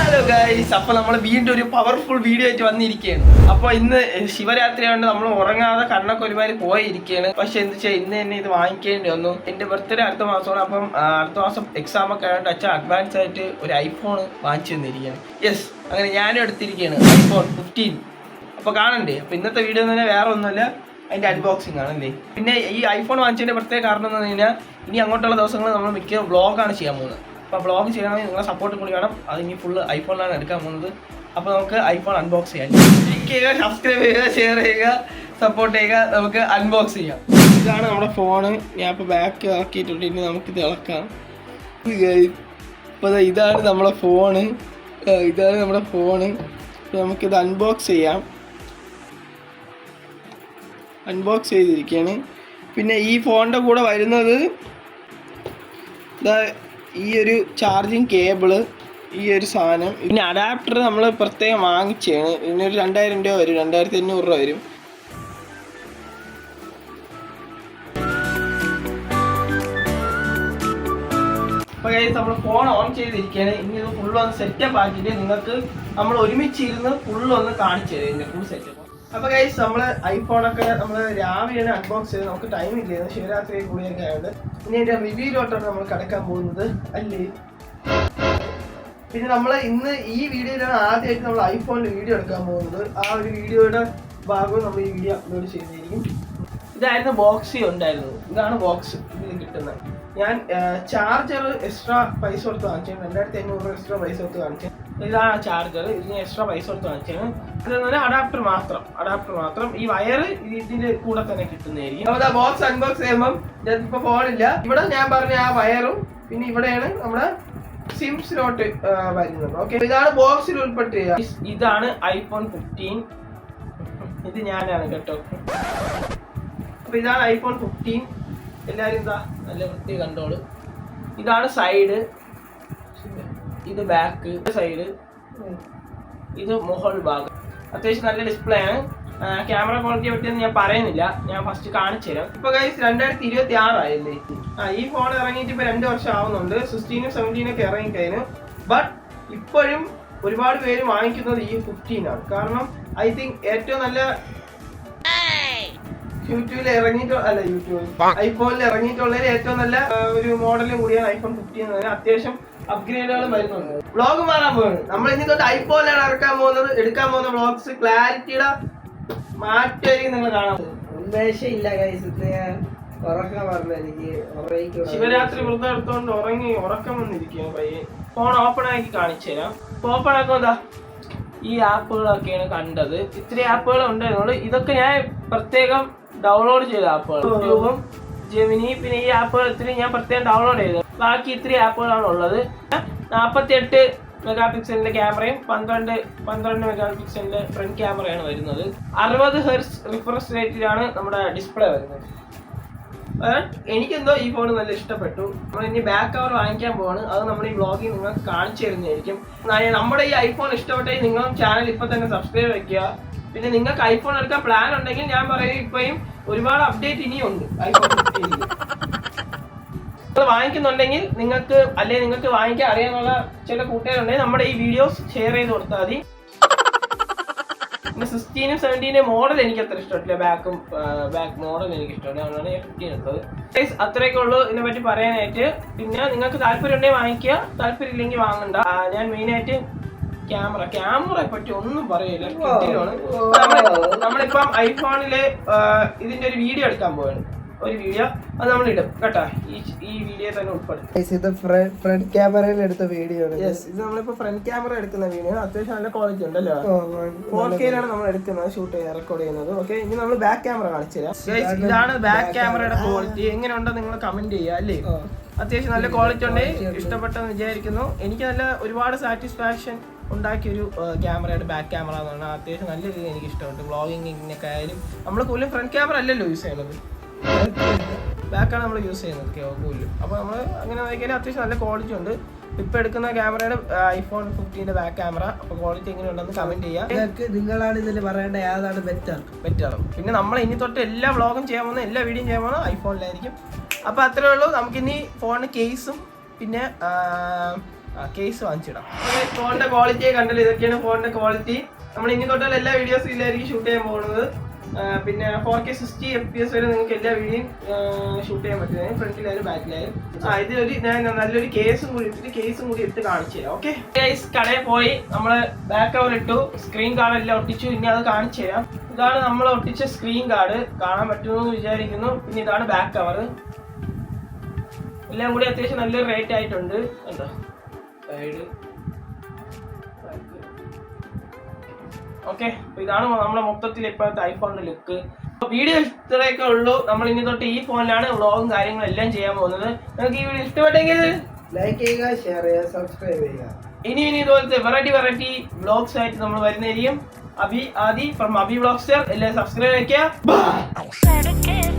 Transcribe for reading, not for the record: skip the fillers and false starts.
Hello guys, അപ്പോൾ നമ്മൾ വീണ്ടും ഒരു പവർഫുൾ വീഡിയോ ആയിട്ട് വന്നിരിക്കുകയാണ്. അപ്പോൾ ഇന്ന് ശിവരാത്രി ആയതുകൊണ്ട് നമ്മൾ ഉറങ്ങാതെ കണ്ണൊക്കെ ഒരുമാതിരി പോയിരിക്കുകയാണ്. പക്ഷെ എന്താ വെച്ചാൽ ഇന്ന് തന്നെ ഇത് വാങ്ങിക്കേണ്ടി വന്നു. എൻ്റെ ബർത്ത്ഡേ അടുത്ത മാസമാണ്. അപ്പം അടുത്ത മാസം എക്സാം ഒക്കെ ആയതുകൊണ്ട് അച്ഛൻ അഡ്വാൻസ് ആയിട്ട് ഒരു ഐഫോൺ വാങ്ങിച്ചു തന്നിരിക്കുകയാണ്. യെസ്, അങ്ങനെ ഞാനും എടുത്തിരിക്കുകയാണ് iPhone 15. അപ്പോൾ കാണണ്ടേ? അപ്പോൾ ഇന്നത്തെ വീഡിയോ തന്നെ വേറെ ഒന്നുമല്ല, അതിൻ്റെ അൺബോക്സിങ് ആണല്ലേ. പിന്നെ ഈ ഐഫോൺ വാങ്ങിച്ചതിൻ്റെ പ്രത്യേക കാരണം എന്ന് പറഞ്ഞു കഴിഞ്ഞാൽ ഇനി അങ്ങോട്ടുള്ള ദിവസങ്ങൾ നമ്മൾ മിക്ക വ്ളോഗാണ് ചെയ്യാൻ പോകുന്നത്. അപ്പോൾ വ്ളോഗ് ചെയ്യണമെങ്കിൽ നിങ്ങളെ സപ്പോർട്ട് കൂടി വേണം. അത് ഇനി ഫുള്ള് ഐഫോണിലാണ് എടുക്കാൻ പോകുന്നത്. അപ്പോൾ നമുക്ക് ഐഫോൺ അൺബോക്സ് ചെയ്യാം. ലൈക്ക് ചെയ്യുക, സബ്സ്ക്രൈബ് ചെയ്യുക, ഷെയർ ചെയ്യുക, സപ്പോർട്ട് ചെയ്യുക. നമുക്ക് അൺബോക്സ് ചെയ്യാം. ഇതാണ് നമ്മുടെ ഫോണ്. ഞാൻ ഇപ്പോൾ ബാക്ക് ആക്കിയിട്ടുണ്ട്. ഇനി നമുക്കിത് ഇളക്കാം. അപ്പോൾ ഇതാണ് നമ്മുടെ ഫോണ്. നമുക്കിത് അൺബോക്സ് ചെയ്യാം. അൺബോക്സ് ചെയ്തിരിക്കുകയാണ്. പിന്നെ ഈ ഫോണിൻ്റെ കൂടെ വരുന്നത് ഈ ഒരു ചാർജിങ് കേബിള്, ഈ ഒരു സാധനം, പിന്നെ അഡാപ്റ്റർ നമ്മൾ പ്രത്യേകം വാങ്ങിച്ചാണ്. ഇതിനൊരു 2000 രൂപ വരും, 2500 രൂപ വരും. അപ്പോൾ ഗൈസ്, നമ്മൾ ഫോൺ ഓൺ ചെയ്തിരിക്കുകയാണ്. ഇനി ഇത് ഫുള്ളൊന്ന് സെറ്റപ്പ് ആക്കിയിട്ട് നിങ്ങൾക്ക് നമ്മൾ ഒരുമിച്ചിരുന്ന് ഫുള്ളൊന്ന് കാണിച്ചു തരും ഇതിൻ്റെ ഫുൾ സെറ്റപ്പ്. അപ്പോൾ ഗൈസ്, നമ്മൾ ഐഫോണൊക്കെ നമ്മൾ രാവിലെയാണ് അൺബോക്സ് ചെയ്ത്, നമുക്ക് ടൈം ഇല്ലായിരുന്നു, ശിവരാത്രി കൂടിയൊക്കെ ആയതുകൊണ്ട്. ഇനി അതിൻ്റെ റിവ്യൂലോട്ടാണ് നമ്മൾ കിടക്കാൻ പോകുന്നത് അല്ലേ. പിന്നെ നമ്മൾ ഇന്ന് ഈ വീഡിയോയിലാണ് ആദ്യമായിട്ട് നമ്മൾ ഐഫോണിൻ്റെ വീഡിയോ എടുക്കാൻ പോകുന്നത്. ആ ഒരു വീഡിയോയുടെ ഭാഗവും നമ്മൾ ഈ വീഡിയോ അപ്ലോഡ് ചെയ്തിരിക്കും. ഇതായിരുന്നു ബോക്സ് ഉണ്ടായിരുന്നത്. ഇതാണ് ബോക്സ് ഇതിൽ കിട്ടുന്നത്. ഞാൻ ചാർജർ എക്സ്ട്രാ പൈസ കൊടുത്ത് വാങ്ങിച്ചു, 2500 എക്സ്ട്രാ പൈസ കൊടുത്ത് വാങ്ങിച്ചു. ഇതാണ് ചാർജർ. ഇതിന് എക്സ്ട്രാ പൈസ കൊടുത്ത് വാങ്ങിച്ചാണ്. അതെന്ന് അഡാപ്റ്റർ മാത്രം. ഈ വയറ് ഇതിന്റെ കൂടെ തന്നെ കിട്ടുന്നതായിരിക്കും. അപ്പോൾ ബോക്സ് അൺബോക്സ് ചെയ്യുമ്പം ഇപ്പോൾ ഫോണില്ല. ഇവിടെ ഞാൻ പറഞ്ഞ ആ വയറും പിന്നെ ഇവിടെയാണ് നമ്മുടെ സിം സ്ലോട്ട് വരുന്നത്. ഓക്കെ, ഇതാണ് ബോക്സിൽ ഉൾപ്പെട്ടിരിക്കുക. ഇതാണ് iPhone 15. ഇത് ഞാനാണ് കേട്ടോ. അപ്പൊ ഇതാണ് iPhone 15. എല്ലാവരും ഇതാ നല്ല വൃത്തി കണ്ടോളൂ. ഇതാണ് സൈഡ്, ഇത് ബാക്ക് സൈഡ്, ഇത് മുകൾ ഭാഗം. അത്യാവശ്യം നല്ല ഡിസ്പ്ലേ ആണ്. ക്യാമറ ക്വാളിറ്റിയെ പറ്റിയൊന്നും ഞാൻ പറയുന്നില്ല, ഞാൻ ഫസ്റ്റ് കാണിച്ചു തരാം. ഇപ്പൊ ഗൈസ് 2026 ആയല്ലേ. ഈ ഫോൺ ഇറങ്ങിയിട്ട് ഇപ്പൊ 2 വർഷം ആവുന്നുണ്ട്. 16 17 ഒക്കെ ഇറങ്ങിക്കഴിഞ്ഞു. ബട്ട് ഇപ്പോഴും ഒരുപാട് പേര് വാങ്ങിക്കുന്നത് ഈ 15 ആണ്. കാരണം ഐ തിങ്ക് ഏറ്റവും നല്ല ഐഫോണിൽ ഇറങ്ങിയിട്ടുള്ളതിൽ ഏറ്റവും നല്ല ഒരു മോഡലും കൂടിയാണ് iPhone 15. അത്യാവശ്യം അപ്ഗ്രേഡുകളും വരുന്നുണ്ട്. വ്ളോഗ് മാറാൻ പോകുന്നത് നമ്മൾ ഇനി തൊട്ട് ഐഫോണിലാണ് എടുക്കാൻ പോകുന്ന വ്ളോഗ്സ്. ക്ലാരിറ്റിയുടെ മാറ്റമായിരിക്കും നിങ്ങൾ കാണാൻ പോകുന്നത്. ശിവരാത്രി വ്രതം എടുത്തോണ്ട് ഉറക്കം വന്നിരിക്കുകയാണ് പയ്യെ. ഫോൺ ഓപ്പൺ ആക്കി കാണിച്ചു തരാം. ഓപ്പൺ ആക്കുമ്പോൾ ഈ ആപ്പുകളൊക്കെയാണ് കണ്ടത്. ഇത്രയും ആപ്പുകൾ ഉണ്ടായിരുന്നുള്ളൂ. ഇതൊക്കെ ഞാൻ പ്രത്യേകം ഡൗൺലോഡ് ചെയ്ത ആപ്പുകൾ. യൂട്യൂബും ജെമിനി, പിന്നെ ഈ ആപ്പുകൾ ഇത്രയും ഞാൻ പ്രത്യേകം ഡൗൺലോഡ് ചെയ്തത്. ബാക്കി ഇത്രയും ആപ്പുകളാണ് ഉള്ളത്. 48 മെഗാ പിക്സലിന്റെ ക്യാമറയും 12 മെഗാ പിക്സലിന്റെ ഫ്രണ്ട് ക്യാമറയാണ് വരുന്നത്. 60 ഹെർട്സ് റിഫ്രഷ് റേറ്റിലാണ് നമ്മുടെ ഡിസ്പ്ലേ വരുന്നത്. എനിക്കെന്തോ ഈ ഫോൺ നല്ല ഇഷ്ടപ്പെട്ടു. നമ്മൾ ഇനി ബാക്ക് കവർ വാങ്ങിക്കാൻ പോവാണ്. അത് നമ്മൾ ഈ വ്ളോഗിൽ നിങ്ങൾക്ക് കാണിച്ചു തരുന്നതായിരിക്കും. നമ്മുടെ ഈ ഐഫോൺ ഇഷ്ടപ്പെട്ടെങ്കിൽ നിങ്ങളും ചാനൽ ഇപ്പൊ തന്നെ സബ്സ്ക്രൈബ് വെക്കുക. പിന്നെ നിങ്ങൾക്ക് ഐഫോൺ എടുക്കാൻ പ്ലാൻ ഉണ്ടെങ്കിൽ ഞാൻ പറയും, ഇപ്പോഴും ഒരുപാട് അപ്ഡേറ്റ് ഇനിയുണ്ട് ഐഫോൺ 15. നിങ്ങൾ വാങ്ങിക്കുന്നുണ്ടെങ്കിൽ നിങ്ങൾക്ക് വാങ്ങിക്കാൻ അറിയാനുള്ള ചില കൂട്ടുകാരുണ്ടെങ്കിൽ നമ്മുടെ ഈ വീഡിയോസ് ഷെയർ ചെയ്ത് കൊടുത്താൽ മതി. പിന്നെ 16 17 മോഡൽ എനിക്ക് അത്ര ഇഷ്ടപ്പെട്ടില്ല. ബാക്ക് മോഡൽ എനിക്ക് ഇഷ്ടപ്പെട്ടു, അതുകൊണ്ടാണ് ഞാൻ 15 എടുത്തത്. അത്രയൊക്കെ ഉള്ളൂ ഇതിനെ പറ്റി പറയാനായിട്ട്. പിന്നെ നിങ്ങൾക്ക് താല്പര്യം ഉണ്ടെങ്കിൽ വാങ്ങിക്കുക, താല്പര്യം ഇല്ലെങ്കിൽ വാങ്ങണ്ട. ഞാൻ മെയിനായിട്ട് ക്യാമറയെ പറ്റി ഒന്നും പറയില്ല. നമ്മളിപ്പം ഐഫോണില് ഇതിന്റെ ഒരു വീഡിയോ എടുക്കാൻ പോവാണ്. ഒരു വീഡിയോ അത് നമ്മൾ ഇടും കേട്ടോ. ഈ വീഡിയോ തന്നെ ഉൾപ്പെടുത്തും. ഫ്രണ്ട് ക്യാമറയിൽ എടുത്ത വീഡിയോ. യെസ്, ഇത് നമ്മളിപ്പോ ഫ്രണ്ട് ക്യാമറ എടുക്കുന്ന വീഡിയോ. അത്യാവശ്യം നല്ല ക്വാളിറ്റി ഉണ്ടല്ലോ. 4K നമ്മൾ എടുക്കുന്നത്, ഷൂട്ട് റെക്കോർഡ് ചെയ്യുന്നത്. ഓക്കെ, ഇനി നമ്മൾ ബാക്ക് ക്യാമറ കാണിച്ചു തരാം. ഇതാണ് ബാക്ക് ക്യാമറയുടെ ക്വാളിറ്റി. എങ്ങനെയുണ്ടോ നിങ്ങൾ കമന്റ് ചെയ്യുക അല്ലേ. അത്യാവശ്യം നല്ല ക്വാളിറ്റി ഉണ്ട്, ഇഷ്ടപ്പെട്ടെന്ന് വിചാരിക്കുന്നു. എനിക്ക് നല്ല ഒരുപാട് സാറ്റിസ്ഫാക്ഷൻ ഉണ്ടാക്കിയൊരു ക്യാമറയുടെ ബാക്ക് ക്യാമറ എന്ന് പറഞ്ഞാൽ അത്യാവശ്യം നല്ല രീതിയിൽ എനിക്ക് ഇഷ്ടപ്പെട്ടു. വ്ളോഗിങ്ങിനൊക്കെ ആയാലും നമ്മൾ കൂടുതലും ഫ്രണ്ട് ക്യാമറ അല്ലല്ലോ യൂസ് ചെയ്യുന്നത്, ബാക്കാണ് നമ്മൾ യൂസ് ചെയ്യുന്നത് കൂടുതലും. അപ്പോൾ നമ്മൾ അങ്ങനെ നോക്കിയാൽ അത്യാവശ്യം നല്ല ക്വാളിറ്റി ഉണ്ട്. ഇപ്പൊ എടുക്കുന്ന ക്യാമറയുടെ iPhone 15 ബാക്ക് ക്യാമറ. അപ്പോൾ ക്വാളിറ്റി എങ്ങനെയുണ്ടെന്ന് കമന്റ് ചെയ്യാം. നിങ്ങളാണ് ഇതിൽ പറയേണ്ട ഏതാണ് ബെറ്റർ. പിന്നെ നമ്മൾ ഇനി തൊട്ട് എല്ലാ വ്ളോഗും ചെയ്യാൻ പോകുന്ന എല്ലാ വീഡിയോയും ചെയ്യാൻ പോകുന്നത് ഐഫോണിലായിരിക്കും. അപ്പോൾ അത്രേ ഉള്ളൂ. നമുക്കിനി ഫോണിന് കേസും പിന്നെ കേസ് വാങ്ങിച്ചിടാം. ഫോണിന്റെ ക്വാളിറ്റിയെ കണ്ടല്ലോ, ഇതൊക്കെയാണ് ഫോണിന്റെ ക്വാളിറ്റി. നമ്മൾ ഇനി തൊട്ടുള്ള എല്ലാ വീഡിയോസും ഇല്ലായിരിക്കും ഷൂട്ട് ചെയ്യാൻ പോകുന്നത്. പിന്നെ 4K 60 FPS വരെ നിങ്ങൾക്ക് എല്ലാ വീഡിയോയും ഷൂട്ട് ചെയ്യാൻ പറ്റുന്നത്, ഫ്രണ്ടിലായാലും ബാക്കിലായാലും. ഇതിലൊരു ഞാൻ നല്ലൊരു കേസും കൂടി എടുത്ത് കാണിച്ചു തരാം. ഓക്കെ ഗൈസ്, കടയിൽ പോയി നമ്മള് ബാക്ക് കവർ ഇട്ടു, സ്ക്രീൻ കാർഡ് എല്ലാം ഒട്ടിച്ചു. ഇനി അത് കാണിച്ചു തരാം. ഇതാണ് നമ്മൾ ഒട്ടിച്ച സ്ക്രീൻ കാർഡ്, കാണാൻ പറ്റുമെന്ന് വിചാരിക്കുന്നു. പിന്നെ ഇതാണ് ബാക്ക് കവർ. എല്ലാം കൂടി അത്യാവശ്യം നല്ലൊരു റേറ്റ് ആയിട്ടുണ്ട്. എന്താ സൈഡ് ഓക്കെ. അപ്പൊ ഇതാണ് നമ്മുടെ മൊത്തത്തിൽ ഇപ്പോഴത്തെ ഐഫോണിന്റെ ലുക്ക്. വീഡിയോ ഇത്രയൊക്കെ ഉള്ളൂ. നമ്മൾ ഇനി തൊട്ട് ഈ ഫോണിലാണ് വ്ളോഗും കാര്യങ്ങളും എല്ലാം ചെയ്യാൻ പോകുന്നത്. നിങ്ങൾക്ക് ഈ വീഡിയോ ഇഷ്ടപ്പെട്ടെങ്കിൽ ലൈക്ക് ചെയ്യുക, ഷെയർ ചെയ്യുക, സബ്സ്ക്രൈബ് ചെയ്യുക. ഇനി ഇതുപോലത്തെ വെറൈറ്റി വ്ളോഗ്സ് ആയിട്ട് നമ്മൾ വരുന്നതായിരിക്കും. ആദി ഫ്രം അബി വ്ളോഗ്സ്റ്റർ. എല്ലാം സബ്സ്ക്രൈബ് ചെയ്യുക.